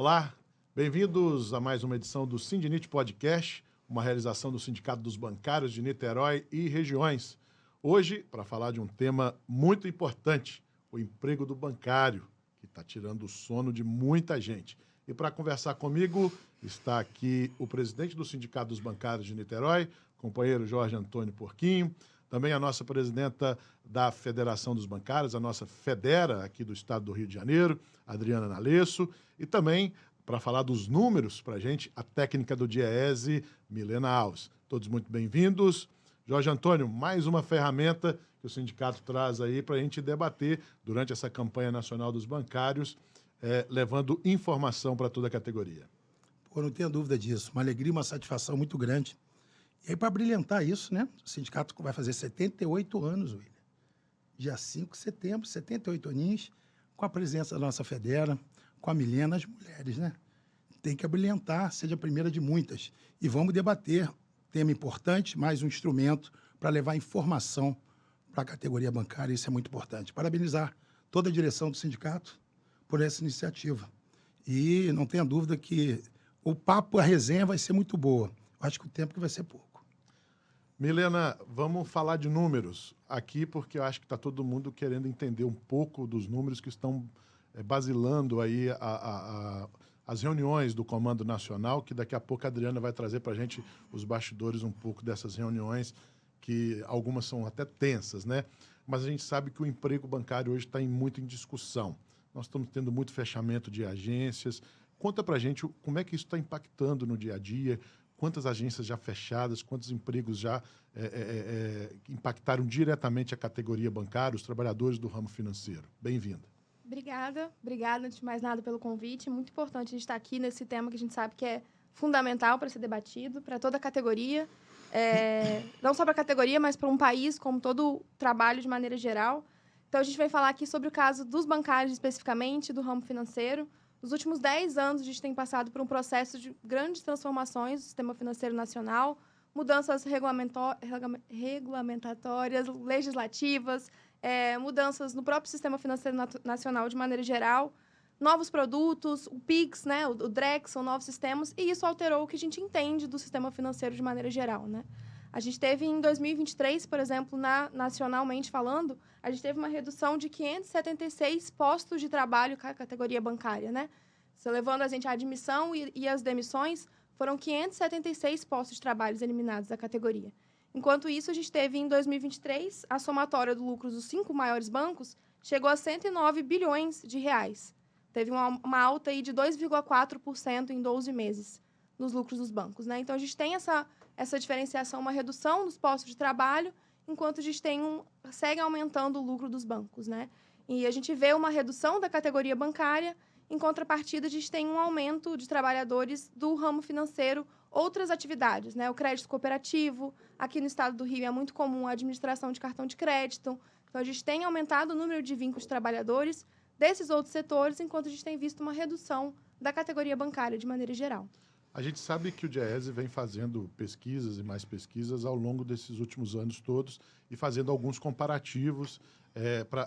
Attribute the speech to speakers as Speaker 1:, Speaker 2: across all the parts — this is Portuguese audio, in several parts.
Speaker 1: Olá, bem-vindos a mais uma edição do Sindinit Podcast, uma realização do Sindicato dos Bancários de Niterói e regiões. Hoje, para falar de um tema muito importante, o emprego do bancário, que está tirando o sono de muita gente. E para conversar comigo, está aqui o presidente do Sindicato dos Bancários de Niterói, companheiro Jorge Antônio Porquinho, também a nossa presidenta da Federação dos Bancários, a nossa Federa aqui do estado do Rio de Janeiro, Adriana Nalesso, e também, para falar dos números para a gente, a técnica do DIEESE, Milena Alves. Todos muito bem-vindos. Jorge Antônio, mais uma ferramenta que o sindicato traz aí para a gente debater durante essa campanha nacional dos bancários, levando informação para toda a categoria.
Speaker 2: Pô, não tenho dúvida disso. Uma alegria, uma satisfação muito grande. E aí, para brilhantar isso, né? O sindicato vai fazer 78 anos, William. Dia 5 de setembro, 78 aninhos, com a presença da nossa Federa, com a Milena, as mulheres, né? Tem que brilhantar, seja a primeira de muitas. E vamos debater tema importante, mais um instrumento para levar informação para a categoria bancária, isso é muito importante. Parabenizar toda a direção do sindicato por essa iniciativa. E não tenha dúvida que o papo, a resenha vai ser muito boa. Eu acho que o tempo que vai ser pouco.
Speaker 1: Milena, vamos falar de números aqui, porque eu acho que está todo mundo querendo entender um pouco dos números que estão basilando aí as reuniões do Comando Nacional, que daqui a pouco a Adriana vai trazer para a gente os bastidores um pouco dessas reuniões, que algumas são até tensas, né? Mas a gente sabe que o emprego bancário hoje está muito em discussão. Nós estamos tendo muito fechamento de agências. Conta para a gente como é que isso está impactando no dia a dia, quantas agências já fechadas, quantos empregos já impactaram diretamente a categoria bancária, os trabalhadores do ramo financeiro. Bem-vinda.
Speaker 3: Obrigada, antes de mais nada, pelo convite. Muito importante a gente estar aqui nesse tema que a gente sabe que é fundamental para ser debatido, para toda a categoria, não só para a categoria, mas para um país, como todo o trabalho de maneira geral. Então, a gente vai falar aqui sobre o caso dos bancários, especificamente, do ramo financeiro. Nos últimos 10 anos, a gente tem passado por um processo de grandes transformações do sistema financeiro nacional, mudanças regulamentatórias, legislativas, mudanças no próprio sistema financeiro nacional de maneira geral, novos produtos, o PIX, né, o DREX, são novos sistemas, e isso alterou o que a gente entende do sistema financeiro de maneira geral, né? A gente teve, em 2023, por exemplo, nacionalmente falando, a gente teve uma redução de 576 postos de trabalho com a categoria bancária, né? Se levando a gente à admissão e as demissões, foram 576 postos de trabalho eliminados da categoria. Enquanto isso, a gente teve, em 2023, a somatória do lucro dos 5 maiores bancos chegou a 109 bilhões de reais. Teve uma alta aí de 2,4% em 12 meses nos lucros dos bancos, né? Então, a gente tem essa diferenciação, uma redução nos postos de trabalho, enquanto a gente segue aumentando o lucro dos bancos, né? E a gente vê uma redução da categoria bancária, em contrapartida, a gente tem um aumento de trabalhadores do ramo financeiro, outras atividades, né? O crédito cooperativo, aqui no estado do Rio é muito comum a administração de cartão de crédito. Então, a gente tem aumentado o número de vínculos de trabalhadores desses outros setores, enquanto a gente tem visto uma redução da categoria bancária de maneira geral.
Speaker 1: A gente sabe que o DIEESE vem fazendo pesquisas e mais pesquisas ao longo desses últimos anos todos e fazendo alguns comparativos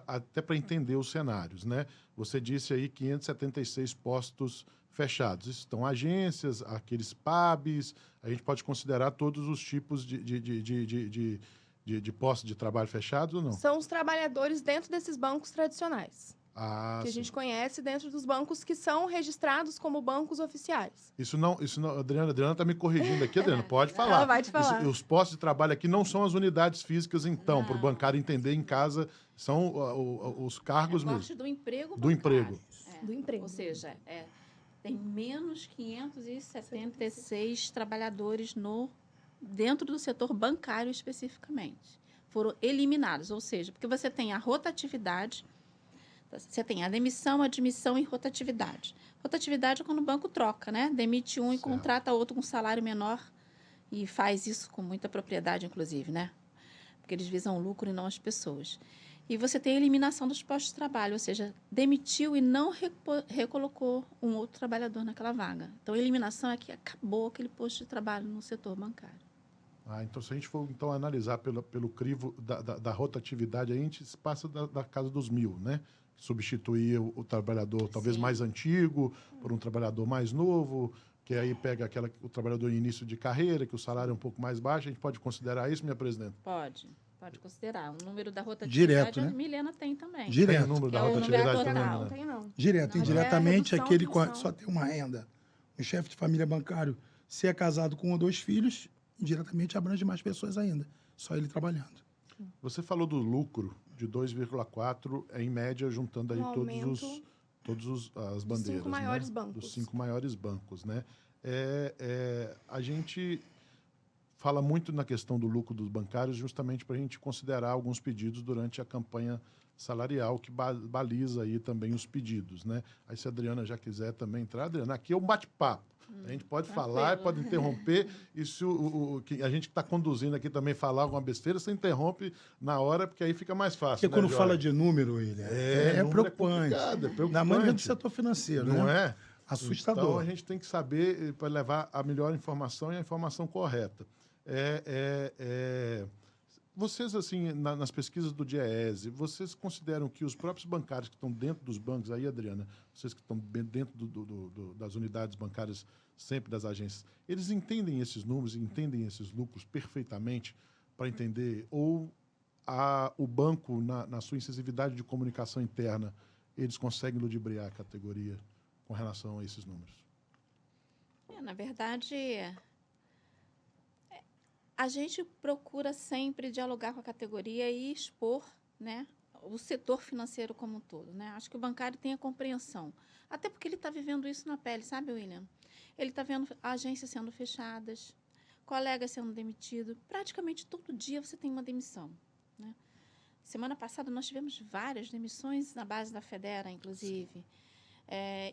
Speaker 1: até para entender os cenários, né? Você disse aí 576 postos fechados. Isso estão agências, aqueles PABs, a gente pode considerar todos os tipos de postos de trabalho fechados ou não?
Speaker 3: São os trabalhadores dentro desses bancos tradicionais. Que a
Speaker 1: sim.
Speaker 3: gente conhece dentro dos bancos que são registrados como bancos oficiais.
Speaker 1: Isso não, Adriana está me corrigindo aqui, Adriana, pode falar.
Speaker 3: Ela vai te falar.
Speaker 1: Os postos de trabalho aqui não são as unidades físicas, então, para o bancário entender em casa, são os cargos mesmo.
Speaker 4: Parte do emprego
Speaker 1: do emprego.
Speaker 3: Do emprego.
Speaker 4: Ou seja, tem menos 576 trabalhadores dentro do setor bancário especificamente. Foram eliminados, ou seja, porque você tem a rotatividade. Você tem a demissão, admissão e rotatividade. Rotatividade é quando o banco troca, né? Demite um e contrata outro com salário menor e faz isso com muita propriedade, inclusive, né? Porque eles visam o lucro e não as pessoas. E você tem a eliminação dos postos de trabalho, ou seja, demitiu e não recolocou um outro trabalhador naquela vaga. Então, a eliminação é que acabou aquele posto de trabalho no setor bancário.
Speaker 1: Então, se a gente for então, analisar pelo crivo da rotatividade, a gente se passa da casa dos 1.000, né? Substituir o trabalhador talvez
Speaker 4: Sim.
Speaker 1: mais antigo por um trabalhador mais novo, que aí pega o trabalhador em início de carreira, que o salário é um pouco mais baixo. A gente pode considerar isso, minha presidente?
Speaker 4: Pode considerar. O número da rotatividade
Speaker 2: Direto,
Speaker 4: a
Speaker 2: né?
Speaker 4: Milena tem também.
Speaker 1: Tem o
Speaker 2: Direto.
Speaker 1: número
Speaker 4: Que
Speaker 1: da
Speaker 4: é o número
Speaker 1: rotatividade
Speaker 4: total.
Speaker 1: também,
Speaker 3: Não,
Speaker 1: né?
Speaker 3: tem não.
Speaker 2: Direto.
Speaker 4: Não,
Speaker 2: Indiretamente,
Speaker 3: redução,
Speaker 2: aquele
Speaker 3: diminuição.
Speaker 2: só tem uma renda. Um chefe de família bancário, se é casado com 1 ou 2 filhos, indiretamente abrange mais pessoas ainda. Só ele trabalhando.
Speaker 1: Você falou do lucro de 2,4, em média, juntando aí
Speaker 3: Um aumento
Speaker 1: as bandeiras,
Speaker 3: 5 maiores
Speaker 1: né?
Speaker 3: bancos.
Speaker 1: Dos 5 maiores bancos, né? A gente fala muito na questão do lucro dos bancários justamente para a gente considerar alguns pedidos durante a campanha salarial que baliza aí também os pedidos, né? Aí se a Adriana já quiser também entrar, Adriana, aqui é um bate-papo. A gente pode falar, pode interromper, e se a gente que está conduzindo aqui também falar alguma besteira, você interrompe na hora, porque aí fica mais fácil.
Speaker 2: Porque
Speaker 1: né,
Speaker 2: quando
Speaker 1: Jorge?
Speaker 2: fala de número, William, é
Speaker 1: número
Speaker 2: preocupante.
Speaker 1: complicado, é preocupante.
Speaker 2: Na maioria do setor financeiro,
Speaker 1: Não
Speaker 2: né?
Speaker 1: é?
Speaker 2: Assustador.
Speaker 1: Então, a gente tem que saber para levar a melhor informação e a informação correta. Vocês, assim, nas pesquisas do DIEESE, vocês consideram que os próprios bancários que estão dentro dos bancos, aí, Adriana, vocês que estão dentro das unidades bancárias, sempre das agências, eles entendem esses números, entendem esses lucros perfeitamente para entender? Ou o banco, na sua incisividade de comunicação interna, eles conseguem ludibriar a categoria com relação a esses números?
Speaker 4: Na verdade, a gente procura sempre dialogar com a categoria e expor, né, o setor financeiro como um todo, né? Acho que o bancário tem a compreensão. Até porque ele está vivendo isso na pele, sabe, William? Ele está vendo agências sendo fechadas, colegas sendo demitidos. Praticamente todo dia você tem uma demissão, né? Semana passada nós tivemos várias demissões na base da Federa, inclusive.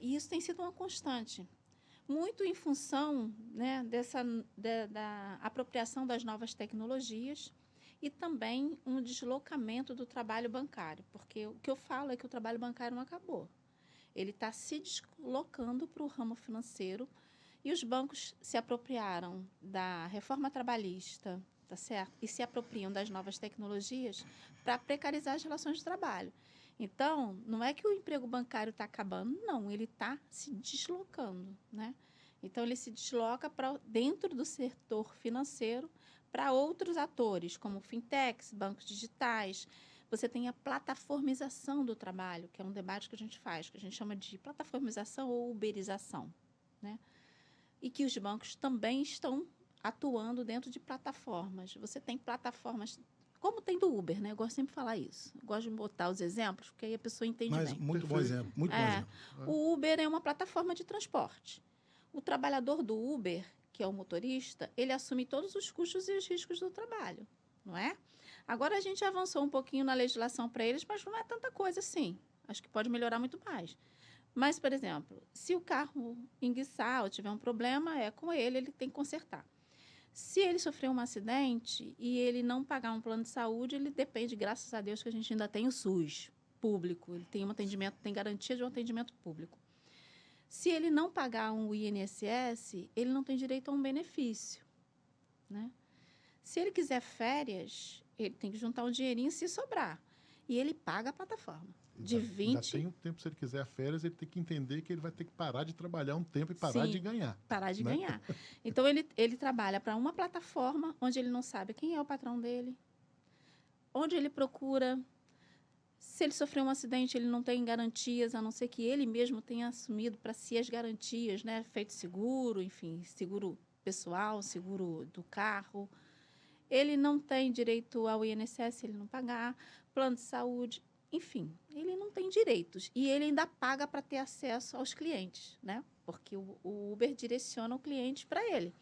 Speaker 4: E isso tem sido uma constante. Muito em função, né, da apropriação das novas tecnologias e também um deslocamento do trabalho bancário, porque o que eu falo é que o trabalho bancário não acabou. Ele está se deslocando para o ramo financeiro e os bancos se apropriaram da reforma trabalhista, tá certo? E se apropriam das novas tecnologias para precarizar as relações de trabalho. Então, não é que o emprego bancário está acabando, não, ele está se deslocando, né? Então, ele se desloca para dentro do setor financeiro para outros atores, como fintechs, bancos digitais. Você tem a plataformização do trabalho, que é um debate que a gente faz, que a gente chama de plataformização ou uberização, né? E que os bancos também estão atuando dentro de plataformas. Você tem plataformas, como tem do Uber, né? Eu gosto sempre de falar isso. Eu gosto de botar os exemplos, porque aí a pessoa entende
Speaker 2: Mas
Speaker 4: bem.
Speaker 2: muito bom exemplo, muito bom exemplo.
Speaker 4: O Uber é uma plataforma de transporte. O trabalhador do Uber, que é o motorista, ele assume todos os custos e os riscos do trabalho, não é? Agora, a gente avançou um pouquinho na legislação para eles, mas não é tanta coisa assim. Acho que pode melhorar muito mais. Mas, por exemplo, se o carro enguiçar ou tiver um problema, é com ele, ele tem que consertar. Se ele sofrer um acidente e ele não pagar um plano de saúde, ele depende, graças a Deus, que a gente ainda tem o SUS público. Ele tem um atendimento, tem garantia de um atendimento público. Se ele não pagar um INSS, ele não tem direito a um benefício, né? Se ele quiser férias, ele tem que juntar um dinheirinho se sobrar. E ele paga a plataforma. De 20...
Speaker 1: Ainda tem um tempo, se ele quiser férias, ele tem que entender que ele vai ter que parar de trabalhar um tempo e parar de ganhar.
Speaker 4: Parar de
Speaker 1: né?
Speaker 4: ganhar. Então, ele trabalha para uma plataforma onde ele não sabe quem é o patrão dele, onde ele procura. Se ele sofreu um acidente, ele não tem garantias, a não ser que ele mesmo tenha assumido para si as garantias, né? Feito seguro, enfim, seguro pessoal, seguro do carro. Ele não tem direito ao INSS se ele não pagar, plano de saúde, enfim, ele não tem direitos. E ele ainda paga para ter acesso aos clientes, né? Porque o Uber direciona o cliente para ele.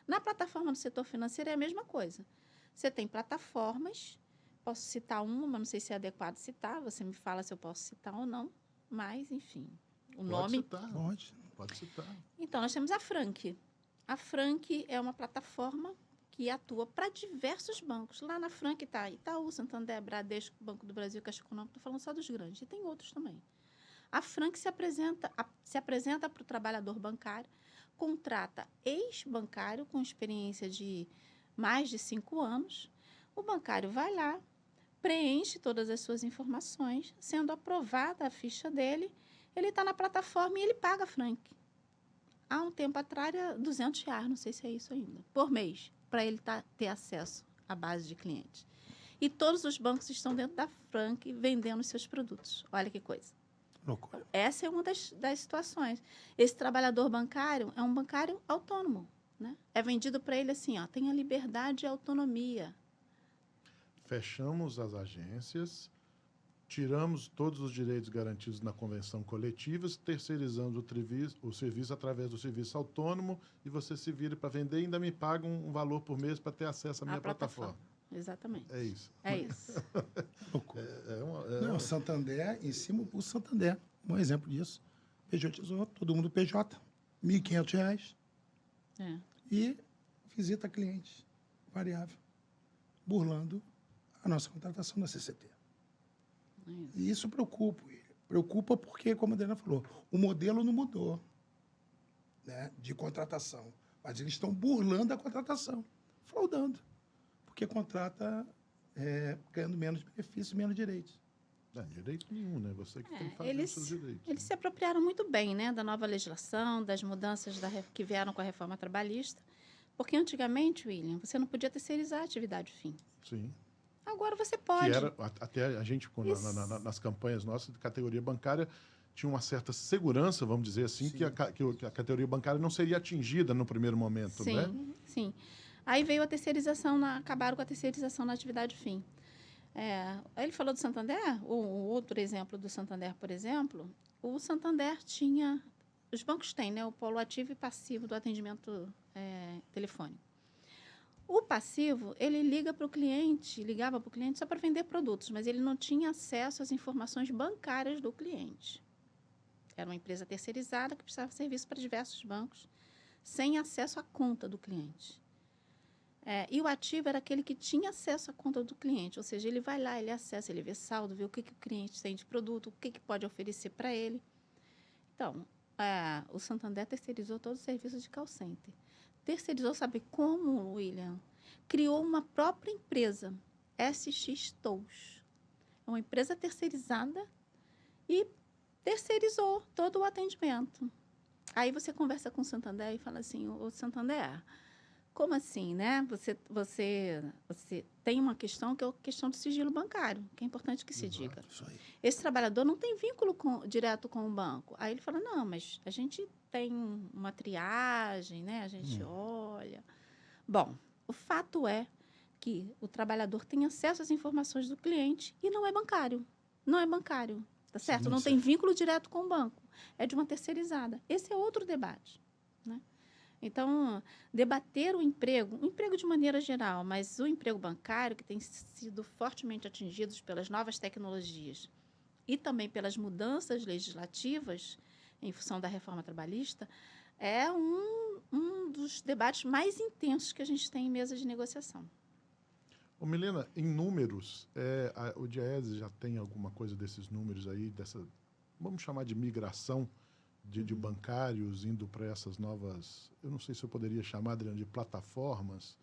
Speaker 4: Na plataforma do setor financeiro é a mesma coisa. Você tem plataformas, posso citar uma, mas não sei se é adequado citar, você me fala se eu posso citar ou não, mas, enfim, o nome...
Speaker 1: Citar, pode citar.
Speaker 4: Então, nós temos a Frank. A Frank é uma plataforma que atua para diversos bancos. Lá na Frank está Itaú, Santander, Bradesco, Banco do Brasil, Caixa Econômica, estou falando só dos grandes, e tem outros também. A Frank se apresenta para o trabalhador bancário, contrata ex-bancário com experiência de mais de 5 anos, o bancário vai lá, preenche todas as suas informações, sendo aprovada a ficha dele, ele está na plataforma e ele paga a Frank. Há um tempo atrás era R$200, não sei se é isso ainda, por mês, para ele ter acesso à base de clientes. E todos os bancos estão dentro da Frank vendendo seus produtos. Olha que coisa.
Speaker 2: Loucura.
Speaker 4: Essa é uma das situações. Esse trabalhador bancário é um bancário autônomo, né? É vendido para ele assim, ó, tem a liberdade e a autonomia.
Speaker 1: Fechamos as agências, tiramos todos os direitos garantidos na convenção coletiva, terceirizamos o serviço através do serviço autônomo e você se vira para vender e ainda me paga um valor por mês para ter acesso à minha plataforma.
Speaker 4: Exatamente.
Speaker 1: É isso.
Speaker 4: É isso.
Speaker 2: Loucura. Não, Santander, em cima o Santander, um exemplo disso. Pejotizou, todo mundo PJ, R$ 1.500.
Speaker 4: É.
Speaker 2: E visita clientes, variável, burlando a nossa contratação da CCT.
Speaker 4: É isso.
Speaker 2: E isso preocupa. Preocupa porque, como a Adriana falou, o modelo não mudou, né, de contratação. Mas eles estão burlando a contratação, fraudando. Porque contrata ganhando menos benefícios, menos direitos.
Speaker 1: Não, direito nenhum, né? Você que tem que fazer os seus direitos.
Speaker 4: Eles se apropriaram muito bem, né, da nova legislação, das mudanças que vieram com a reforma trabalhista. Porque antigamente, William, você não podia terceirizar a atividade fim.
Speaker 1: Sim.
Speaker 4: Agora você pode.
Speaker 1: Que era, até a gente, nas campanhas nossas de categoria bancária, tinha uma certa segurança, vamos dizer assim, que a categoria bancária não seria atingida no primeiro momento,
Speaker 4: sim,
Speaker 1: né?
Speaker 4: Sim. Aí veio a terceirização, acabaram com a terceirização na atividade fim. Ele falou do Santander, o outro exemplo do Santander, por exemplo, o Santander tinha... Os bancos têm, né, o polo ativo e passivo do atendimento telefônico. O passivo, ele ligava para o cliente só para vender produtos, mas ele não tinha acesso às informações bancárias do cliente. Era uma empresa terceirizada que prestava serviço para diversos bancos, sem acesso à conta do cliente. E o ativo era aquele que tinha acesso à conta do cliente, ou seja, ele vai lá, ele acessa, ele vê saldo, vê o que o cliente tem de produto, o que pode oferecer para ele. Então, o Santander terceirizou todo o serviço de call center. Terceirizou, sabe como, William? Criou uma própria empresa, SX Tows. É uma empresa terceirizada e terceirizou todo o atendimento. Aí você conversa com o Santander e fala assim, ô Santander, como assim, né? Você tem uma questão que é a questão do sigilo bancário, que é importante que se diga.
Speaker 2: Isso aí.
Speaker 4: Esse trabalhador não tem vínculo direto com o banco. Aí ele fala, não, mas a gente tem uma triagem, né? A gente olha. Bom, o fato é que o trabalhador tem acesso às informações do cliente e não é bancário. Não é bancário, tá certo?
Speaker 2: Sim,
Speaker 4: não
Speaker 2: certo.
Speaker 4: tem vínculo direto com o banco. É de uma terceirizada. Esse é outro debate, né? Então, debater o emprego de maneira geral, mas o emprego bancário, que tem sido fortemente atingido pelas novas tecnologias e também pelas mudanças legislativas em função da reforma trabalhista, é um dos debates mais intensos que a gente tem em mesa de negociação.
Speaker 1: Ô, Milena, em números, o Diese já tem alguma coisa desses números aí, vamos chamar de migração de bancários indo para essas novas, eu não sei se eu poderia chamar, Adriano, de plataformas,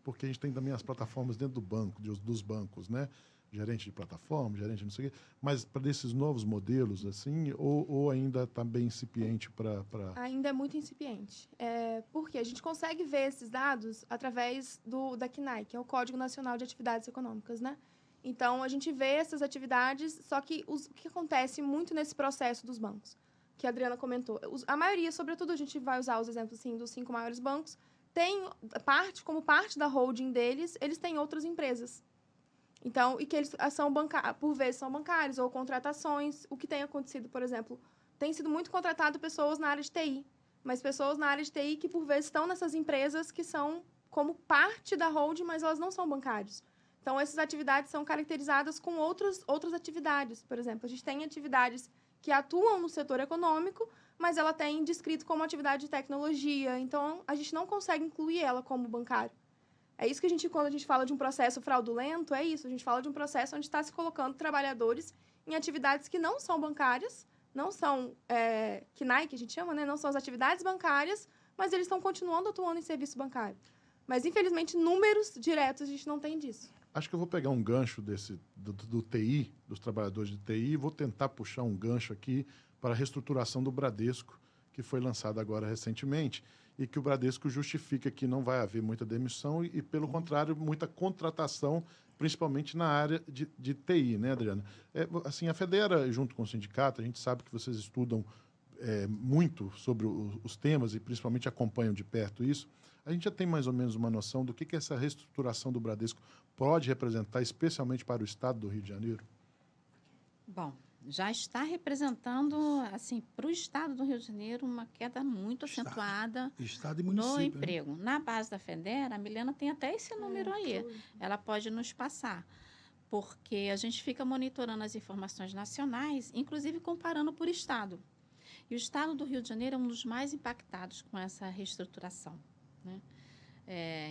Speaker 1: porque a gente tem também as plataformas dentro do banco, dos bancos, né? Gerente de plataforma, gerente de não sei o quê, mas para desses novos modelos, assim, ou ainda está bem incipiente para...
Speaker 3: Ainda é muito incipiente. Porque a gente consegue ver esses dados através da CNAE, que é o Código Nacional de Atividades Econômicas, né? Então, a gente vê essas atividades, só que o que acontece muito nesse processo dos bancos, que a Adriana comentou. A maioria, sobretudo, a gente vai usar os exemplos assim, dos 5 maiores bancos, como parte da holding deles, eles têm outras empresas. Então, e que eles por vezes são bancários ou contratações. O que tem acontecido, por exemplo, tem sido muito contratado pessoas na área de TI, mas pessoas na área de TI que, por vezes, estão nessas empresas que são como parte da holding, mas elas não são bancários. Então, essas atividades são caracterizadas com outras atividades. Por exemplo, a gente tem atividades que atuam no setor econômico, mas ela tem descrito como atividade de tecnologia. Então, a gente não consegue incluir ela como bancário. É isso que quando a gente fala de um processo fraudulento, é isso. A gente fala de um processo onde está se colocando trabalhadores em atividades que não são bancárias, não são CNAE, que a gente chama, né? Não são as atividades bancárias, mas eles estão continuando atuando em serviço bancário. Mas, infelizmente, números diretos a gente não tem disso.
Speaker 1: Acho que eu vou pegar um gancho do TI, dos trabalhadores de TI, e vou tentar puxar um gancho aqui para a reestruturação do Bradesco, que foi lançada agora recentemente, e que o Bradesco justifica que não vai haver muita demissão e pelo contrário, muita contratação, principalmente na área de TI, né, Adriana? Assim, a Federa, junto com o sindicato, a gente sabe que vocês estudam muito sobre os temas e principalmente acompanham de perto isso. A gente já tem mais ou menos uma noção do que essa reestruturação do Bradesco pode representar, especialmente para o estado do Rio de Janeiro?
Speaker 4: Bom, já está representando, assim, para o estado do Rio de Janeiro, uma queda muito acentuada
Speaker 2: Estado e município.
Speaker 4: no
Speaker 2: né?
Speaker 4: emprego. Na base da Federa, a Milena tem até esse número aí. Ela pode nos passar, porque a gente fica monitorando as informações nacionais, inclusive comparando por estado. E o estado do Rio de Janeiro é um dos mais impactados com essa reestruturação, né?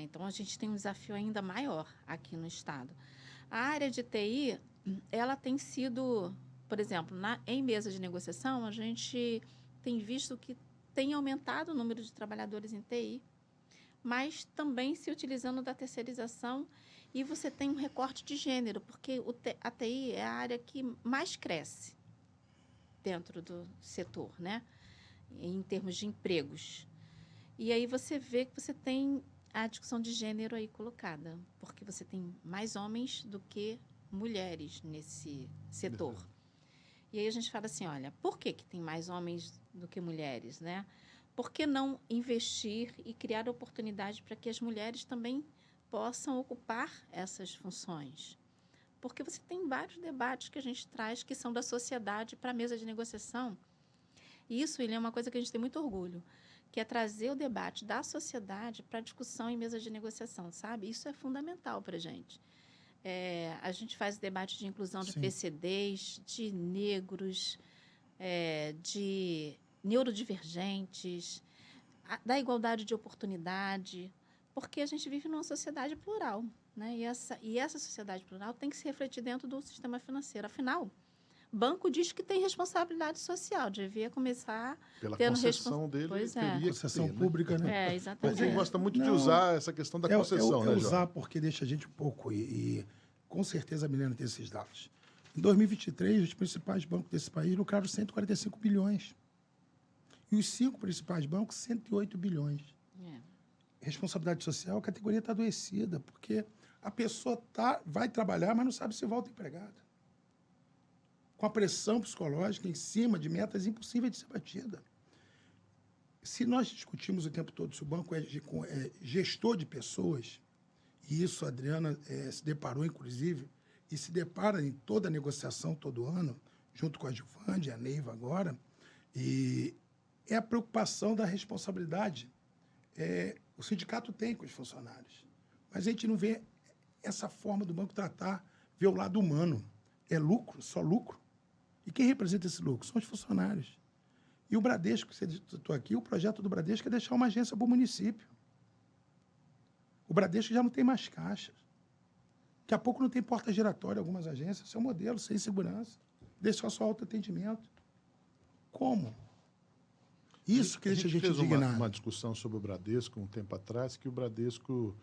Speaker 4: Então, a gente tem um desafio ainda maior aqui no estado. A área de TI, ela tem sido, por exemplo, em mesa de negociação, a gente tem visto que tem aumentado o número de trabalhadores em TI, mas também se utilizando da terceirização, e você tem um recorte de gênero, porque a TI é a área que mais cresce dentro do setor, né? Em termos de empregos. E aí você vê que você tem a discussão de gênero aí colocada, porque você tem mais homens do que mulheres nesse setor. E aí a gente fala assim, olha, por que tem mais homens do que mulheres, né? Por que não investir e criar oportunidade para que as mulheres também possam ocupar essas funções? Porque você tem vários debates que a gente traz que são da sociedade para a mesa de negociação. E isso, ele é uma coisa que a gente tem muito orgulho, que é trazer o debate da sociedade para a discussão em mesa de negociação, sabe? Isso é fundamental para a gente. A gente faz debate de inclusão de
Speaker 2: Sim.
Speaker 4: PCDs, de negros, de neurodivergentes, da igualdade de oportunidade, porque a gente vive numa sociedade plural, né? E essa sociedade plural tem que se refletir dentro do sistema financeiro. Afinal, banco diz que tem responsabilidade social, devia começar
Speaker 1: Pela
Speaker 4: tendo
Speaker 1: concessão dele,
Speaker 4: Pois
Speaker 1: teria que
Speaker 2: Concessão
Speaker 1: ter, né?
Speaker 2: pública, né?
Speaker 4: exatamente.
Speaker 1: Porque gosta muito de
Speaker 2: Não,
Speaker 1: usar essa questão da concessão, né,
Speaker 2: usar
Speaker 1: Jorge?
Speaker 2: porque deixa a gente um pouco, e com certeza a Milena tem esses dados. Em 2023, os principais bancos desse país lucraram 145 bilhões. E os 5 principais bancos, 108 bilhões. Responsabilidade social, a categoria está adoecida, porque a pessoa vai trabalhar, mas não sabe se volta empregada. Com a pressão psicológica em cima de metas impossíveis de ser batida. Se nós discutimos o tempo todo se o banco é gestor de pessoas, e isso a Adriana se deparou, inclusive, e se depara em toda a negociação, todo ano, junto com a Gilvande, a Neiva agora, e é a preocupação da responsabilidade. O sindicato tem com os funcionários, mas a gente não vê essa forma do banco tratar, ver o lado humano. É lucro, só lucro. E quem representa esse lucro? São os funcionários. E o Bradesco, que você citou aqui, o projeto do Bradesco é deixar uma agência para o município. O Bradesco já não tem mais caixas. Daqui a pouco não tem porta giratória em algumas agências. Isso é um modelo sem segurança. Deixar só autoatendimento. Como? Isso que deixa a gente
Speaker 1: fez
Speaker 2: indignado.
Speaker 1: uma discussão sobre o Bradesco um tempo atrás, que o Bradesco,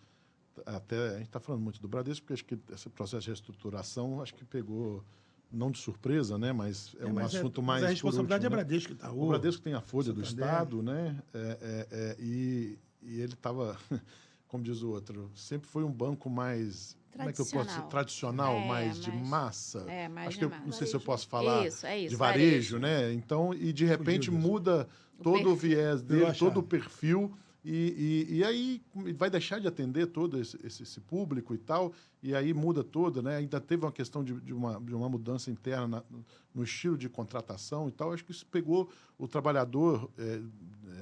Speaker 1: até a gente está falando muito do Bradesco, porque acho que esse processo de reestruturação, acho que pegou, não de surpresa, né, mas um assunto mais...
Speaker 2: Mas a responsabilidade
Speaker 1: por último,
Speaker 2: é Bradesco, Itaú.
Speaker 1: O Bradesco tem a Folha do
Speaker 2: Santander.
Speaker 1: Estado, né, e ele estava, como diz o outro, sempre foi um banco mais... Como é que eu posso dizer? Tradicional, mais de massa.
Speaker 4: Mais
Speaker 1: Acho
Speaker 4: de
Speaker 1: que
Speaker 4: massa.
Speaker 1: não sei se eu posso falar
Speaker 4: Isso,
Speaker 1: de varejo, né? Então, e de repente muda todo o viés dele, todo o perfil, e aí vai deixar de atender todo esse público e tal, e aí muda todo, né? Ainda teve uma questão de uma mudança interna no estilo de contratação e tal. Acho que isso pegou o trabalhador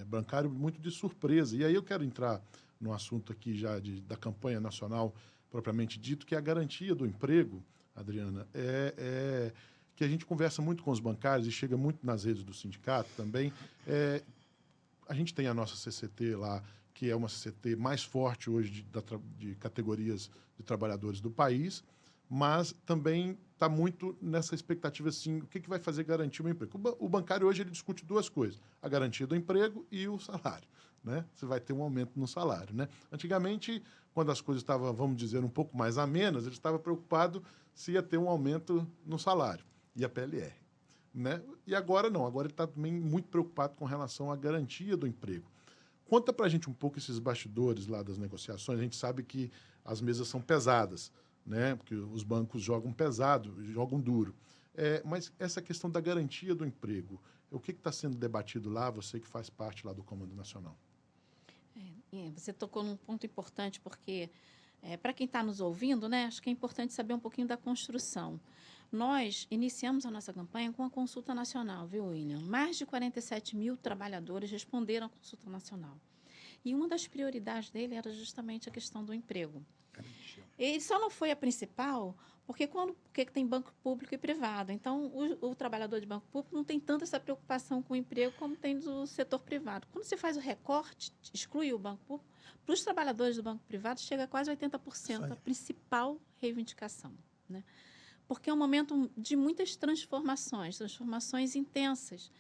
Speaker 1: bancário muito de surpresa. E aí eu quero entrar no assunto aqui já da campanha nacional propriamente dito, que é a garantia do emprego, Adriana, que a gente conversa muito com os bancários e chega muito nas redes do sindicato também. A gente tem a nossa CCT lá, que é uma CCT mais forte hoje de categorias de trabalhadores do país, mas também está muito nessa expectativa assim, o que vai fazer garantir o emprego. O bancário hoje ele discute duas coisas, a garantia do emprego e o salário. né? Você vai ter um aumento no salário, né? Antigamente, quando as coisas estavam, vamos dizer, um pouco mais amenas, eles estavam preocupados se ia ter um aumento no salário, e a PLR, né? E agora não, agora ele está também muito preocupado com relação à garantia do emprego. Conta para a gente um pouco esses bastidores lá das negociações. A gente sabe que as mesas são pesadas, né? Porque os bancos jogam pesado, jogam duro. Mas essa questão da garantia do emprego, o que está sendo debatido lá, você que faz parte lá do Comando Nacional?
Speaker 4: Você tocou num ponto importante, porque, para quem está nos ouvindo, né, acho que é importante saber um pouquinho da construção. Nós iniciamos a nossa campanha com a consulta nacional, viu, William? Mais de 47 mil trabalhadores responderam à consulta nacional. E uma das prioridades dele era justamente a questão do emprego. E só não foi a principal, porque tem banco público e privado. Então, o trabalhador de banco público não tem tanta essa preocupação com o emprego como tem do setor privado. Quando você faz o recorte, exclui o banco público, para os trabalhadores do banco privado chega a quase 80% a principal reivindicação, né? Porque é um momento de muitas transformações intensas.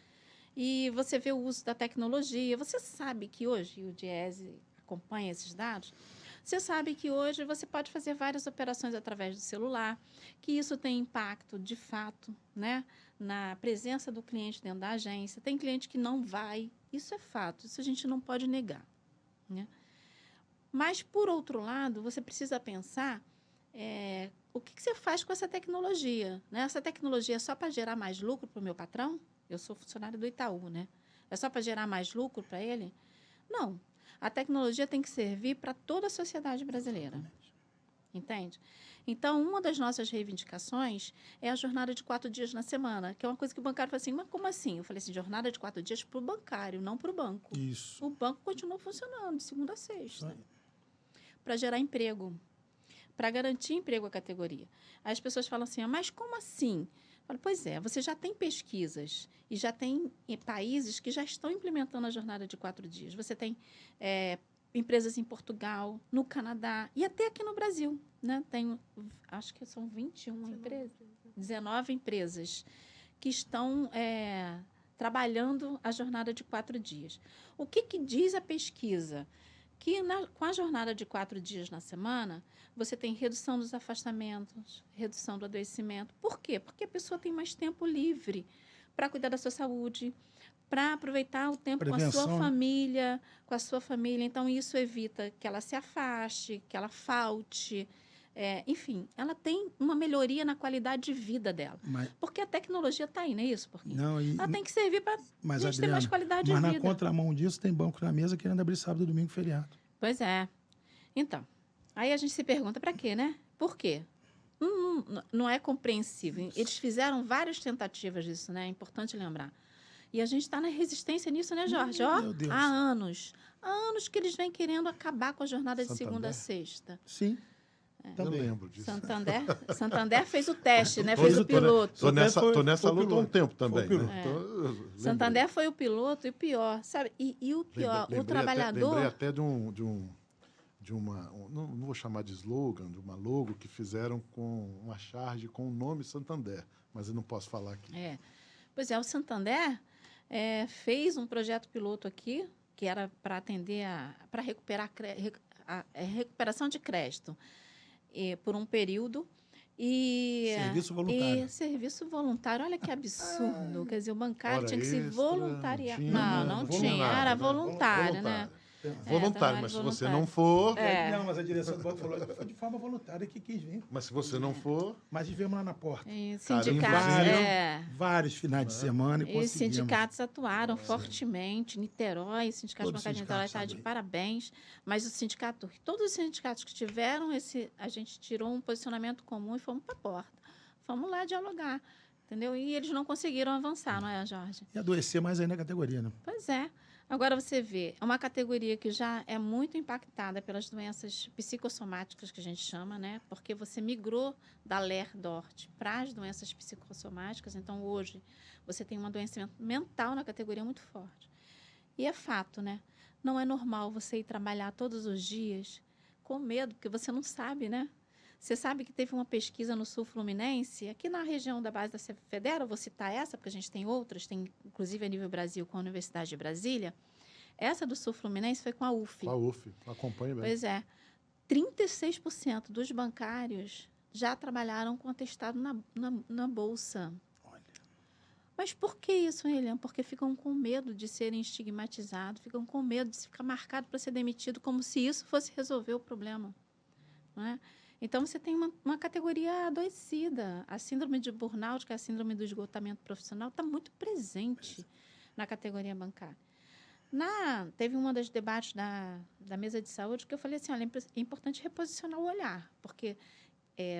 Speaker 4: E você vê o uso da tecnologia. Você sabe que hoje, e o Diese acompanha esses dados, você sabe que hoje você pode fazer várias operações através do celular, que isso tem impacto, de fato, né, na presença do cliente dentro da agência. Tem cliente que não vai, isso é fato, isso a gente não pode negar, né? Mas, por outro lado, você precisa pensar o que você faz com essa tecnologia, né? Essa tecnologia é só para gerar mais lucro para o meu patrão? Eu sou funcionário do Itaú, né? É só para gerar mais lucro para ele? Não. A tecnologia tem que servir para toda a sociedade brasileira. Entende? Então, uma das nossas reivindicações é a jornada de 4 dias na semana, que é uma coisa que o bancário fala assim, mas como assim? Eu falei assim, jornada de 4 dias para o bancário, não para o banco.
Speaker 2: Isso.
Speaker 4: O banco continua funcionando de segunda a sexta. Para gerar emprego. Para garantir emprego à categoria. Aí as pessoas falam assim, mas como assim? Eu falo, pois é, você já tem pesquisas e já tem países que já estão implementando a jornada de 4 dias. Você tem empresas em Portugal, no Canadá e até aqui no Brasil, né? Tem, acho que são 19 empresas que estão trabalhando a jornada de 4 dias. O que diz a pesquisa? Que com a jornada de 4 dias na semana, você tem redução dos afastamentos, redução do adoecimento. Por quê? Porque a pessoa tem mais tempo livre para cuidar da sua saúde, para aproveitar o tempo com a sua família. Então, isso evita que ela se afaste, que ela falte. Enfim, ela tem uma melhoria na qualidade de vida dela. Porque a tecnologia está aí, não é isso? Ela tem que servir para a gente ter mais qualidade de vida.
Speaker 2: Mas na contramão disso, tem banco na mesa querendo abrir sábado, domingo, feriado.
Speaker 4: Pois é. Então, aí a gente se pergunta para quê, né? Por quê? Não é compreensível. Eles fizeram várias tentativas disso, né? É importante lembrar. E a gente está na resistência nisso, né, Jorge?
Speaker 2: Meu Deus.
Speaker 4: Há anos. Há anos que eles vêm querendo acabar com a jornada de segunda a sexta.
Speaker 2: Sim.
Speaker 1: Eu lembro disso.
Speaker 4: Santander fez o teste, né? Fez o piloto.
Speaker 1: Estou nessa luta há um tempo também. Né?
Speaker 4: Santander foi o piloto e o pior, sabe? E o pior, o trabalhador...
Speaker 1: Lembrei até de uma... Não vou chamar de slogan, de uma logo que fizeram com uma charge com o nome Santander, mas eu não posso falar aqui.
Speaker 4: Pois é, o Santander fez um projeto piloto aqui, que era para atender para recuperar a recuperação de crédito. Por um período.
Speaker 2: Serviço voluntário.
Speaker 4: Serviço voluntário, olha que absurdo. Quer dizer, o bancário tinha que se
Speaker 1: extra,
Speaker 4: voluntariar.
Speaker 1: Não
Speaker 4: tinha, era voluntário, né?
Speaker 1: Voluntário, mas se você não for...
Speaker 2: Não, mas a direção do banco falou que foi de forma voluntária que quis vir.
Speaker 1: Mas se você não for...
Speaker 2: Mas vivemos lá na porta.
Speaker 4: Sindicatos,
Speaker 2: vários finais de semana e conseguimos.
Speaker 4: Os sindicatos atuaram fortemente. Niterói, o Sindicato Bancário de Niterói está de parabéns. Mas o sindicato, todos os sindicatos que tiveram a gente tirou um posicionamento comum e fomos para a porta. Fomos lá dialogar, entendeu? E eles não conseguiram avançar, não é, Jorge?
Speaker 2: E adoecer mais ainda a categoria, né?
Speaker 4: Pois é. Agora, você vê, é uma categoria que já é muito impactada pelas doenças psicossomáticas, que a gente chama, né? Porque você migrou da LER-DORT para as doenças psicossomáticas. Então, hoje, você tem um adoecimento mental na categoria muito forte. E é fato, né? Não é normal você ir trabalhar todos os dias com medo, porque você não sabe, né? Você sabe que teve uma pesquisa no Sul Fluminense, aqui na região da base da Federal, vou citar essa, porque a gente tem outras, tem inclusive a nível Brasil com a Universidade de Brasília, Essa do Sul Fluminense foi com a UF.
Speaker 1: Com a UF, acompanha bem.
Speaker 4: Pois é. 36% dos bancários já trabalharam com atestado na Bolsa.
Speaker 2: Olha.
Speaker 4: Mas por que isso, Eliane? Porque ficam com medo de serem estigmatizados, ficam com medo de ficar marcado para ser demitido, como se isso fosse resolver o problema. Não é? Então, você tem uma categoria adoecida. A síndrome de burnout, que é a síndrome do esgotamento profissional, está muito presente na categoria bancária. Teve uma das debates da mesa de saúde que eu falei assim, olha, é importante reposicionar o olhar, porque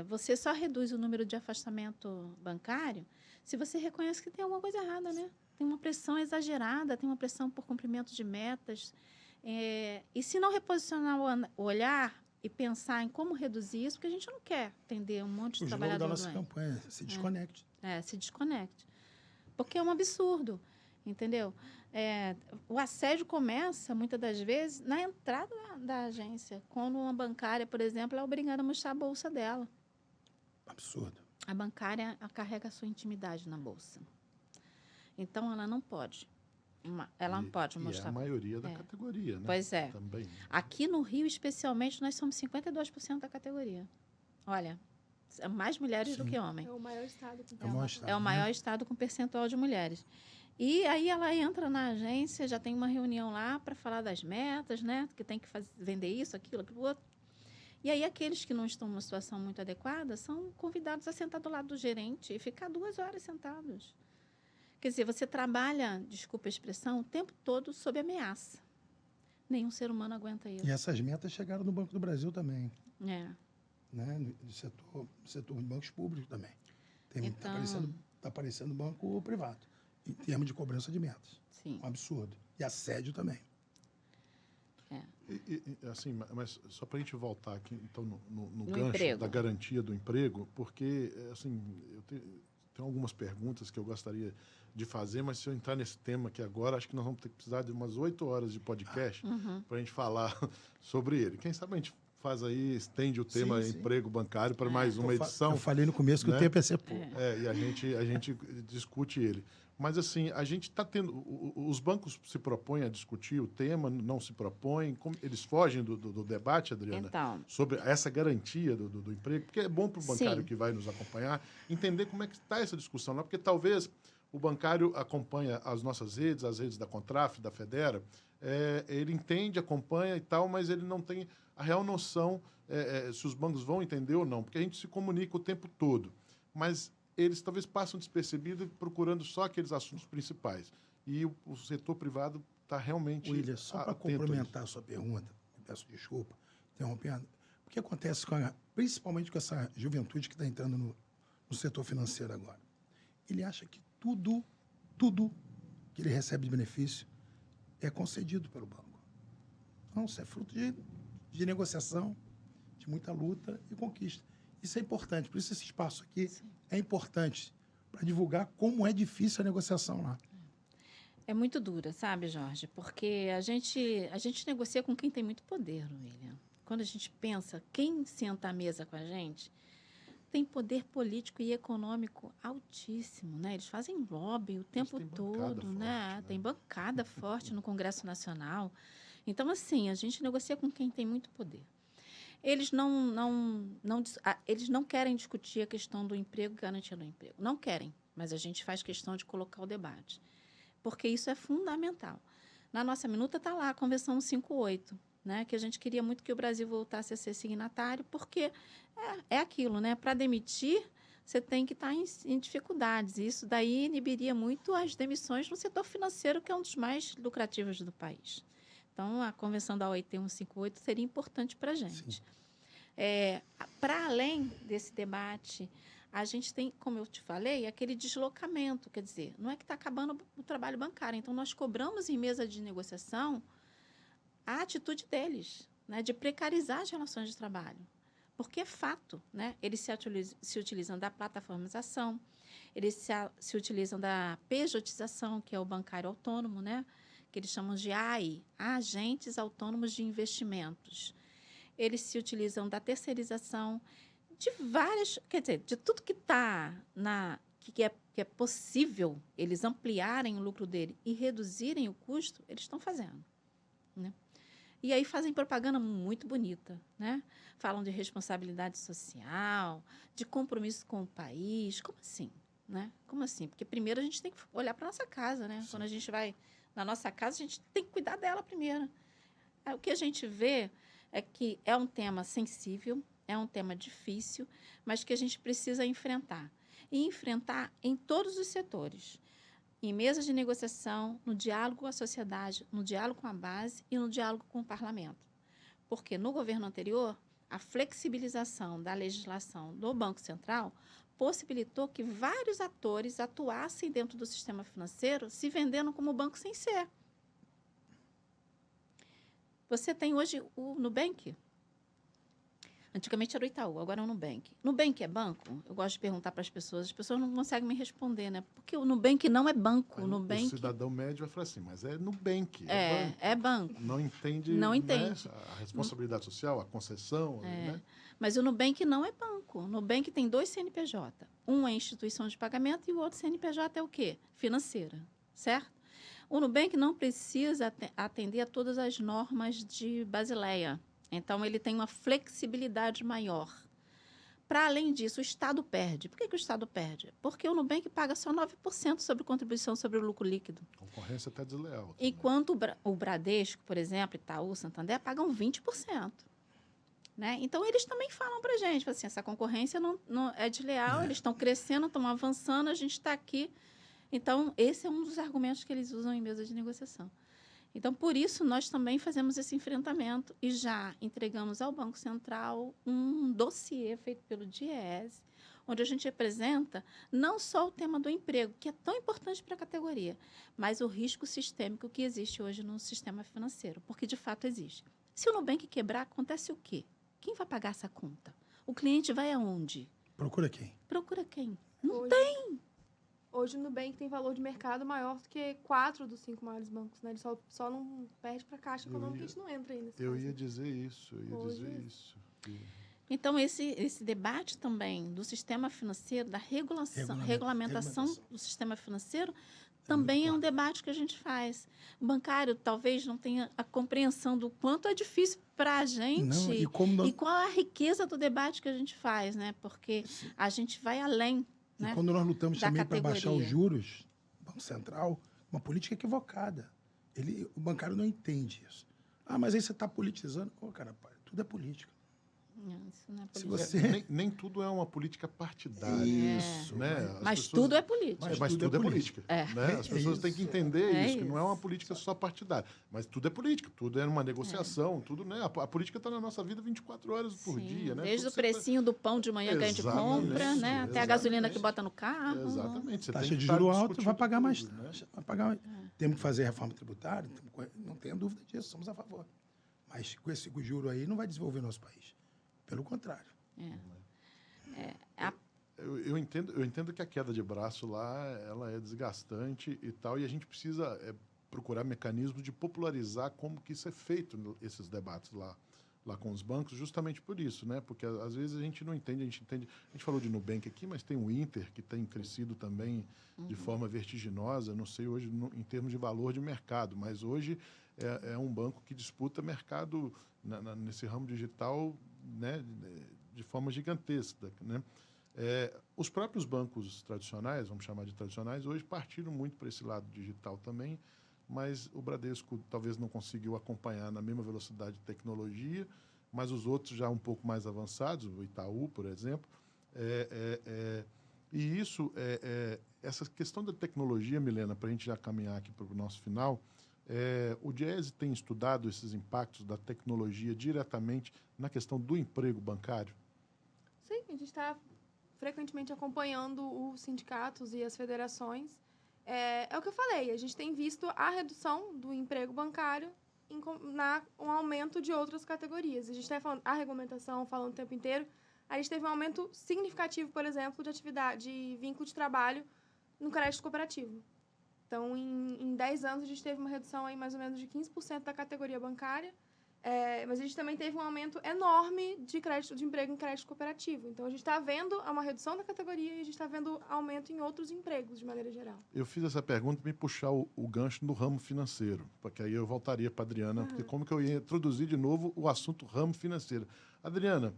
Speaker 4: você só reduz o número de afastamento bancário se você reconhece que tem alguma coisa errada, né? Tem uma pressão exagerada, tem uma pressão por cumprimento de metas. E se não reposicionar o olhar e pensar em como reduzir isso, porque a gente não quer atender um monte de trabalhador
Speaker 2: O jogo da nossa
Speaker 4: doente.
Speaker 2: campanha, se desconecte.
Speaker 4: Se desconecte. Porque é um absurdo, entendeu? O assédio começa, muitas das vezes, na entrada da agência. Quando uma bancária, por exemplo, é obrigada a mostrar a bolsa dela.
Speaker 2: Absurdo.
Speaker 4: A bancária carrega a sua intimidade na bolsa. Então, ela não pode. Ela não pode mostrar.
Speaker 1: É a maioria da categoria, né?
Speaker 4: Pois é.
Speaker 1: Também.
Speaker 4: Aqui no Rio, especialmente, nós somos 52% da categoria. Olha, mais mulheres do que homens.
Speaker 3: É o maior estado.
Speaker 4: É o maior estado com percentual de mulheres. E aí ela entra na agência, já tem uma reunião lá para falar das metas, né? Que tem que vender isso, aquilo outro. E aí aqueles que não estão numa situação muito adequada são convidados a sentar do lado do gerente e ficar 2 horas sentados. Quer dizer, você trabalha, desculpa a expressão, o tempo todo sob ameaça. Nenhum ser humano aguenta isso.
Speaker 2: E essas metas chegaram no Banco do Brasil também.
Speaker 4: É.
Speaker 2: Né? No setor de bancos públicos também.
Speaker 4: Então,
Speaker 2: Está aparecendo banco privado, em termos de cobrança de metas.
Speaker 4: sim.
Speaker 2: Um absurdo. E assédio também.
Speaker 1: Assim, mas só para a gente voltar aqui, então, no
Speaker 4: No
Speaker 1: gancho
Speaker 4: emprego.
Speaker 1: da garantia do emprego, porque, assim, eu tenho algumas perguntas que eu gostaria de fazer, mas se eu entrar nesse tema aqui agora, acho que nós vamos precisar de umas 8 horas de podcast para a gente falar sobre ele. Quem sabe a gente faz aí, estende o tema
Speaker 2: Sim.
Speaker 1: emprego bancário para mais uma edição.
Speaker 2: Eu falei no começo que
Speaker 1: né?
Speaker 2: o tempo ia ser pouco.
Speaker 1: E a gente discute ele. Mas, assim, a gente está tendo... Os bancos se propõem a discutir o tema, não se propõem? Eles fogem do debate, Adriana?
Speaker 4: Então,
Speaker 1: Sobre essa garantia do emprego? Porque é bom para o bancário
Speaker 4: Sim.
Speaker 1: que vai nos acompanhar entender como é que está essa discussão lá. Porque talvez o bancário acompanha as nossas redes, as redes da Contraf, da Federa, ele entende, acompanha e tal, mas ele não tem a real noção se os bancos vão entender ou não. Porque a gente se comunica o tempo todo. Mas eles talvez passam despercebidos procurando só aqueles assuntos principais. E o setor privado está realmente
Speaker 2: William, só para
Speaker 1: atento a isso.
Speaker 2: complementar a sua pergunta, eu peço desculpa, interrompendo, o que acontece principalmente com essa juventude que está entrando no setor financeiro agora? Ele acha que tudo que ele recebe de benefício é concedido pelo banco. Não, isso é fruto de negociação, de muita luta e conquista. Isso é importante, por isso esse espaço aqui é importante para divulgar como é difícil a negociação lá.
Speaker 4: é muito dura, sabe, Jorge? Porque a gente negocia com quem tem muito poder, William. Quando a gente pensa quem senta à mesa com a gente, tem poder político e econômico altíssimo, né? Eles fazem lobby o tempo todo, né? Tem bancada forte no Congresso Nacional. Então, assim, a gente negocia com quem tem muito poder. Eles eles não querem discutir a questão do emprego e garantia do emprego. Não querem, mas a gente faz questão de colocar o debate, porque isso é fundamental. Na nossa minuta está lá a Convenção 158, né, que a gente queria muito que o Brasil voltasse a ser signatário, porque é aquilo, né? Para demitir, você tem que estar em dificuldades. E isso daí inibiria muito as demissões no setor financeiro, que é um dos mais lucrativos do país. Então, a Convenção da OIT 158 seria importante para a gente. Para além desse debate, a gente tem, como eu te falei, aquele deslocamento. Quer dizer, não é que está acabando o trabalho bancário. Então, nós cobramos em mesa de negociação a atitude deles, né, de precarizar as relações de trabalho. Porque é fato, né? Eles se utilizam da plataformização, eles se utilizam da pejotização, que é o bancário autônomo, né? Que eles chamam de AI, Agentes Autônomos de Investimentos. Eles se utilizam da terceirização, de várias, quer dizer, de tudo que está que é possível eles ampliarem o lucro dele e reduzirem o custo, eles estão fazendo. né? E aí fazem propaganda muito bonita, né? Falam de responsabilidade social, de compromisso com o país. Como assim, né? Como assim? Porque primeiro a gente tem que olhar para nossa casa, né?
Speaker 1: Sim.
Speaker 4: Quando a gente vai na nossa casa, a gente tem que cuidar dela primeiro. Aí, o que a gente vê é que é um tema sensível, é um tema difícil, mas que a gente precisa enfrentar. E enfrentar em todos os setores. Em mesas de negociação, no diálogo com a sociedade, no diálogo com a base e no diálogo com o parlamento. Porque no governo anterior, a flexibilização da legislação do Banco Central possibilitou que vários atores atuassem dentro do sistema financeiro, se vendendo como banco sem ser. Você tem hoje o Nubank. Antigamente era o Itaú, agora é o Nubank. Nubank é banco? Eu gosto de perguntar para as pessoas não conseguem me responder, né? Porque o Nubank não é banco.
Speaker 1: Aí
Speaker 4: O Nubank
Speaker 1: o cidadão médio vai falar assim, mas é Nubank,
Speaker 4: é,
Speaker 1: banco.
Speaker 4: é banco.
Speaker 1: Não entende,
Speaker 4: Não
Speaker 1: né,
Speaker 4: entende.
Speaker 1: a responsabilidade social, a concessão, né?
Speaker 4: Mas o Nubank não é banco. O Nubank tem 2 CNPJ. Um é instituição de pagamento e o outro CNPJ é o quê? Financeira, certo? O Nubank não precisa atender a todas as normas de Basileia. Então, ele tem uma flexibilidade maior. Para além disso, o Estado perde. Por que o Estado perde? Porque o Nubank paga só 9% sobre contribuição sobre o lucro líquido.
Speaker 1: Concorrência até desleal. Também.
Speaker 4: Enquanto o Bradesco, por exemplo, Itaú, Santander, pagam 20%. Né? Então, eles também falam para a gente, assim, essa concorrência não é desleal, eles estão crescendo, estão avançando, a gente está aqui. Então, esse é um dos argumentos que eles usam em mesa de negociação. Então, por isso, nós também fazemos esse enfrentamento e já entregamos ao Banco Central um dossiê feito pelo DIEESE, onde a gente apresenta não só o tema do emprego, que é tão importante para a categoria, mas o risco sistêmico que existe hoje no sistema financeiro, porque de fato existe. Se o Nubank quebrar, acontece o quê? Quem vai pagar essa conta? O cliente vai aonde?
Speaker 2: Procura quem?
Speaker 4: Procura quem? Não
Speaker 3: Hoje-
Speaker 4: tem.
Speaker 3: Hoje o Nubank tem valor de mercado maior do que 4 dos 5 maiores bancos, né? Ele só não perde para a Caixa Econômica, a gente não entra aí nesse
Speaker 1: Eu
Speaker 3: caso.
Speaker 1: ia dizer isso,
Speaker 3: Hoje-
Speaker 4: Então, esse debate também do sistema financeiro, da regulamentação do sistema financeiro, também é um debate que a gente faz. O bancário talvez não tenha a compreensão do quanto é difícil para a gente
Speaker 2: Não, e como nós-
Speaker 4: e qual a riqueza do debate que a gente faz, né? Porque a gente vai além.
Speaker 2: E
Speaker 4: Né?
Speaker 2: quando nós lutamos
Speaker 4: da
Speaker 2: também para baixar os
Speaker 4: categoria.
Speaker 2: juros, o Banco Central, uma política equivocada. O bancário não entende isso. Ah, mas aí você está politizando. Ô, cara, tudo é política.
Speaker 4: Não, isso não é
Speaker 2: Se
Speaker 4: política.
Speaker 2: você...
Speaker 1: Nem tudo é uma política partidária.
Speaker 2: Isso.
Speaker 1: Né? As
Speaker 4: Mas
Speaker 1: pessoas-
Speaker 4: tudo é política.
Speaker 1: Mas tudo é política. Né? As pessoas têm que entender
Speaker 4: É
Speaker 1: isso, que não é uma
Speaker 4: isso.
Speaker 1: política só partidária. Mas tudo é política, tudo é uma negociação, tudo, né? A política está na nossa vida 24 horas por
Speaker 4: Sim,
Speaker 1: dia. Né?
Speaker 4: desde
Speaker 1: Tudo
Speaker 4: o
Speaker 1: você tá-
Speaker 4: precinho do pão de manhã que a gente
Speaker 1: Exatamente,
Speaker 4: compra, né? Até a gasolina que
Speaker 1: exatamente.
Speaker 4: bota no carro.
Speaker 1: Exatamente. Você tem
Speaker 2: Taxa
Speaker 1: que
Speaker 2: de
Speaker 1: estar
Speaker 2: juro alto,
Speaker 1: discutindo
Speaker 2: vai pagar mais
Speaker 1: tudo, né?
Speaker 2: taxa. Vai pagar... Temos que fazer reforma tributária, não tenha dúvida disso, somos a favor. Mas com esse juro aí não vai desenvolver nosso país. Pelo contrário.
Speaker 1: Eu entendo que a queda de braço lá ela é desgastante e tal, e a gente precisa procurar mecanismos de popularizar como que isso é feito, esses debates lá com os bancos, justamente por isso, né? Porque às vezes a gente não entende, a gente falou de Nubank aqui, mas tem o Inter, que tem crescido também de forma vertiginosa, não sei hoje em termos de valor de mercado, mas hoje é um banco que disputa mercado nesse ramo digital, né, de forma gigantesca, né? Os próprios bancos tradicionais, vamos chamar de tradicionais, hoje partiram muito para esse lado digital também, mas o Bradesco talvez não conseguiu acompanhar na mesma velocidade de tecnologia, mas os outros já um pouco mais avançados, o Itaú, por exemplo. E isso, essa questão da tecnologia, Milena, para a gente já caminhar aqui para o nosso final, o DIEESE tem estudado esses impactos da tecnologia diretamente na questão do emprego bancário?
Speaker 3: Sim, a gente está frequentemente acompanhando os sindicatos e as federações. É o que eu falei, a gente tem visto a redução do emprego bancário um aumento de outras categorias. A gente está falando a regulamentação, falando o tempo inteiro. A gente teve um aumento significativo, por exemplo, de atividade, de vínculo de trabalho no crédito cooperativo. Então, em 10 anos, a gente teve uma redução aí mais ou menos de 15% da categoria bancária. Mas a gente também teve um aumento enorme de crédito de emprego em crédito cooperativo. Então, a gente está vendo uma redução da categoria e a gente está vendo aumento em outros empregos, de maneira geral.
Speaker 1: Eu fiz essa pergunta para me puxar o gancho no ramo financeiro, porque aí eu voltaria para a Adriana, porque como que eu ia introduzir de novo o assunto ramo financeiro. Adriana,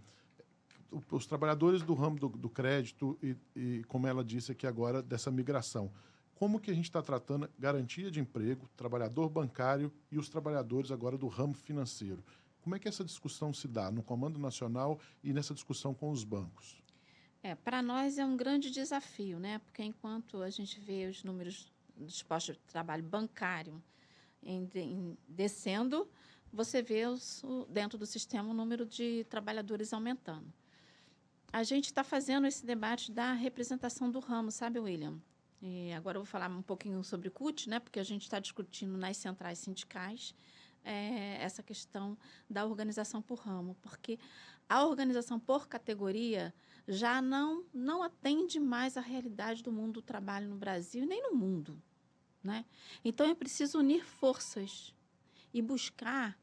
Speaker 1: os trabalhadores do ramo do crédito e, como ela disse aqui agora, dessa migração, como que a gente está tratando garantia de emprego, trabalhador bancário e os trabalhadores agora do ramo financeiro? Como é que essa discussão se dá no Comando Nacional e nessa discussão com os bancos?
Speaker 4: Para nós é um grande desafio, né? Porque enquanto a gente vê os números dos postos de trabalho bancário descendo, você vê dentro do sistema o número de trabalhadores aumentando. A gente está fazendo esse debate da representação do ramo, sabe, William? E agora eu vou falar um pouquinho sobre o CUT, né? Porque a gente está discutindo nas centrais sindicais essa questão da organização por ramo, porque a organização por categoria já não atende mais à realidade do mundo do trabalho no Brasil nem no mundo, né? Então é preciso unir forças e buscar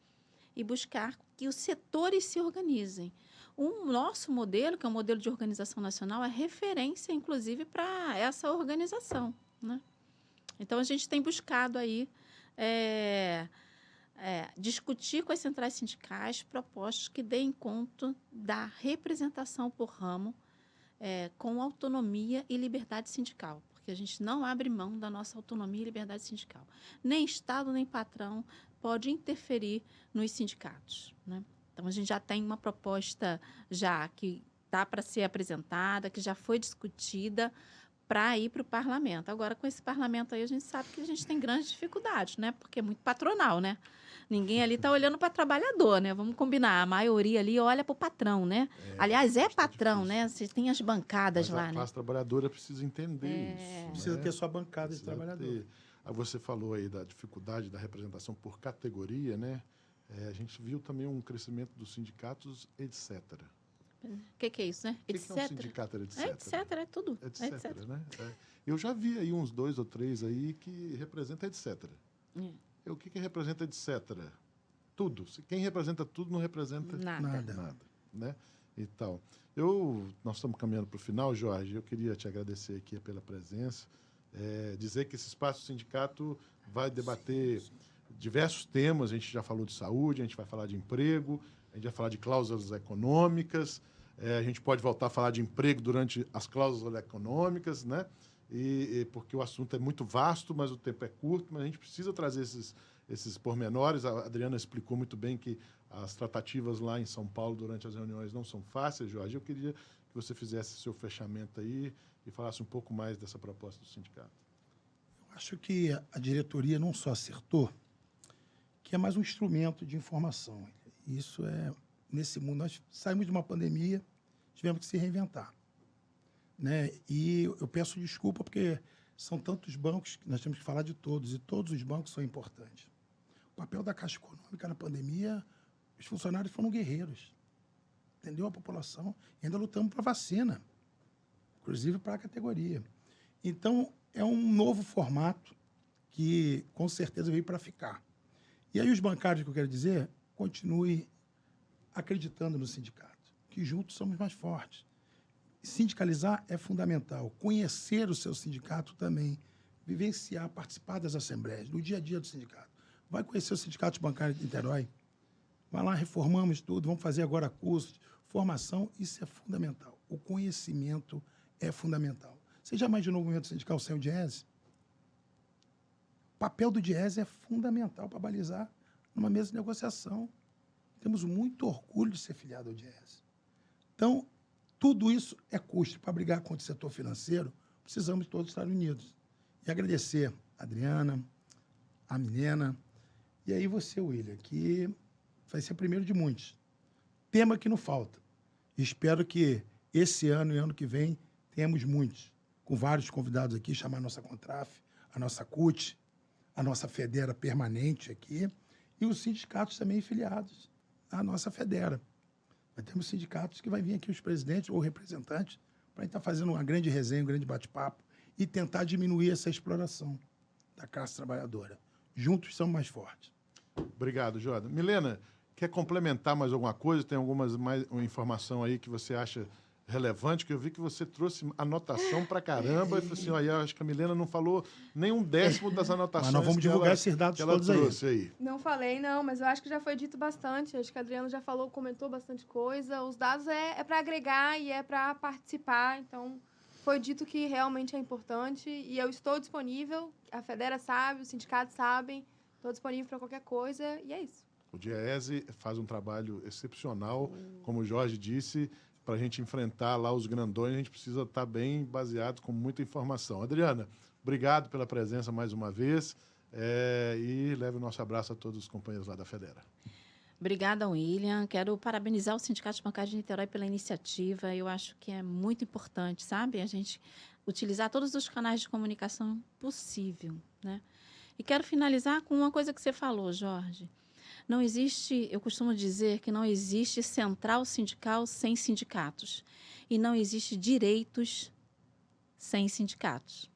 Speaker 4: que os setores se organizem. O nosso modelo, que é o modelo de organização nacional, é referência, inclusive, para essa organização, né? Então, a gente tem buscado aí discutir com as centrais sindicais propostas que deem conta da representação por ramo com autonomia e liberdade sindical, porque a gente não abre mão da nossa autonomia e liberdade sindical. Nem Estado, nem patrão pode interferir nos sindicatos, né? Então, a gente já tem uma proposta já que está para ser apresentada, que já foi discutida para ir para o parlamento. Agora, com esse parlamento aí, a gente sabe que a gente tem grandes dificuldades, né? Porque é muito patronal, né? Ninguém ali está olhando para o trabalhador, né? Vamos combinar. A maioria ali olha para o patrão, né? Aliás, é patrão, né? Você tem as bancadas lá, né?
Speaker 1: A classe trabalhadora precisa entender isso.
Speaker 2: Precisa ter sua bancada de trabalhador.
Speaker 1: Você falou aí da dificuldade da representação por categoria, né? A gente viu também um crescimento dos sindicatos, etc.
Speaker 4: O que é isso, né?
Speaker 1: O que é um sindicato, etc?
Speaker 4: É tudo.
Speaker 1: Etc, né? Eu já vi aí uns 2 ou 3 aí que representa etc. O que representa etc? Tudo. Quem representa tudo não representa nada, né? Então, nós estamos caminhando para o final, Jorge. Eu queria te agradecer aqui pela presença. Dizer que esse Espaço Sindicato vai debater diversos temas. A gente já falou de saúde, a gente vai falar de emprego, a gente vai falar de cláusulas econômicas, a gente pode voltar a falar de emprego durante as cláusulas econômicas, né? Porque o assunto é muito vasto, mas o tempo é curto, mas a gente precisa trazer esses pormenores. A Adriana explicou muito bem que as tratativas lá em São Paulo durante as reuniões não são fáceis, Jorge. Eu queria que você fizesse seu fechamento aí e falasse um pouco mais dessa proposta do sindicato.
Speaker 2: Eu acho que a diretoria não só acertou, que é mais um instrumento de informação. Isso nesse mundo, nós saímos de uma pandemia, tivemos que se reinventar, né? E eu peço desculpa porque são tantos bancos que nós temos que falar de todos, e todos os bancos são importantes. O papel da Caixa Econômica na pandemia, os funcionários foram guerreiros, entendeu? A população, e ainda lutamos para a vacina, inclusive para a categoria. Então, é um novo formato que, com certeza, veio para ficar. E aí os bancários, que eu quero dizer, continue acreditando no sindicato, que juntos somos mais fortes. Sindicalizar é fundamental. Conhecer o seu sindicato também. Vivenciar, participar das assembleias, do dia a dia do sindicato. Vai conhecer o Sindicato Bancário de Niterói. Vai lá, reformamos tudo, vamos fazer agora cursos, formação, isso é fundamental. O conhecimento é fundamental. Você já imaginou o movimento sindical sem o DIEESE? O papel do DIEESE é fundamental para balizar numa mesa de negociação. Temos muito orgulho de ser filiado ao DIEESE. Então, tudo isso é custo. Para brigar contra o setor financeiro, precisamos todos estar unidos. E agradecer a Adriana, a Milena, e aí você, William, que vai ser o primeiro de muitos. Tema que não falta. Espero que esse ano e ano que vem tenhamos muitos, com vários convidados aqui, chamar a nossa Contraf, a nossa CUT, a nossa Federa permanente aqui, e os sindicatos também filiados à nossa Federa. Vai ter sindicatos que vai vir aqui os presidentes ou representantes para a gente estar fazendo uma grande resenha, um grande bate-papo e tentar diminuir essa exploração da classe trabalhadora. Juntos somos mais fortes.
Speaker 1: Obrigado, Jordan. Milena, Quer complementar mais alguma coisa? Tem uma informação aí que você acha relevante? Que eu vi que você trouxe anotação pra caramba. E falei assim, olha, acho que a Milena não falou nem um décimo das anotações.
Speaker 2: Mas nós vamos divulgar esses dados
Speaker 1: que ela
Speaker 2: todos aí.
Speaker 1: trouxe aí.
Speaker 3: Não falei, não, mas eu acho que já foi dito bastante. Acho que a Adriana já falou, comentou bastante coisa. Os dados é para agregar e é para participar. Então, foi dito que realmente é importante. E eu estou disponível. A Federa sabe, os sindicatos sabem. Estou disponível para qualquer coisa. E é isso.
Speaker 1: O Diese faz um trabalho excepcional, como o Jorge disse. Para a gente enfrentar lá os grandões, a gente precisa estar bem baseado, com muita informação. Adriana, obrigado pela presença mais uma vez e leve o nosso abraço a todos os companheiros lá da Federa.
Speaker 4: Obrigada, William. Quero parabenizar o Sindicato Bancário de Niterói pela iniciativa. Eu acho que é muito importante, sabe? A gente utilizar todos os canais de comunicação possível, né? E quero finalizar com uma coisa que você falou, Jorge. Não existe, eu costumo dizer que não existe central sindical sem sindicatos. E não existe direitos sem sindicatos.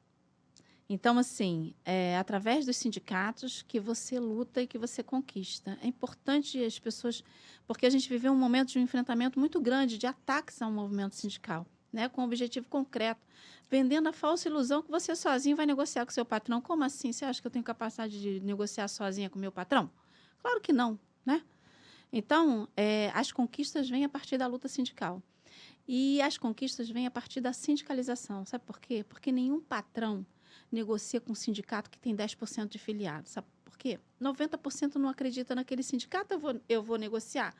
Speaker 4: Então, assim, é através dos sindicatos que você luta e que você conquista. É importante as pessoas... Porque a gente viveu um momento de um enfrentamento muito grande de ataques ao movimento sindical, né, com um objetivo concreto, vendendo a falsa ilusão que você sozinho vai negociar com o seu patrão. Como assim? Você acha que eu tenho capacidade de negociar sozinha com o meu patrão? Claro que não, né? Então, as conquistas vêm a partir da luta sindical. E as conquistas vêm a partir da sindicalização. Sabe por quê? Porque nenhum patrão negocia com um sindicato que tem 10% de filiados. Sabe por quê? 90% não acredita naquele sindicato, eu vou negociar.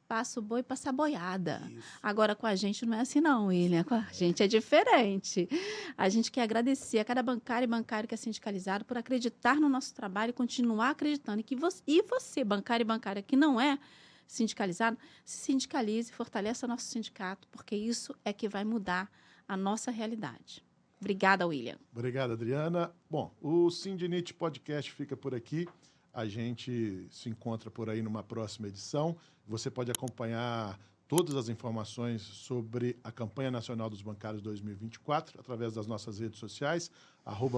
Speaker 4: Passa o boi, passa a boiada. Isso. Agora, com a gente não é assim, não, William. Com a gente é diferente. A gente quer agradecer a cada bancário e bancário que é sindicalizado por acreditar no nosso trabalho e continuar acreditando. E você, bancário e bancária que não é sindicalizado, se sindicalize e fortaleça nosso sindicato, porque isso é que vai mudar a nossa realidade. Obrigada, William.
Speaker 1: Obrigado, Adriana. Bom, o Sindinite Podcast fica por aqui. A gente se encontra por aí numa próxima edição. Você pode acompanhar todas as informações sobre a Campanha Nacional dos Bancários 2024 através das nossas redes sociais,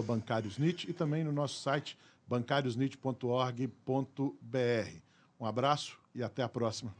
Speaker 1: @bancariosnit, e também no nosso site bancariosnit.org.br. Um abraço e até a próxima.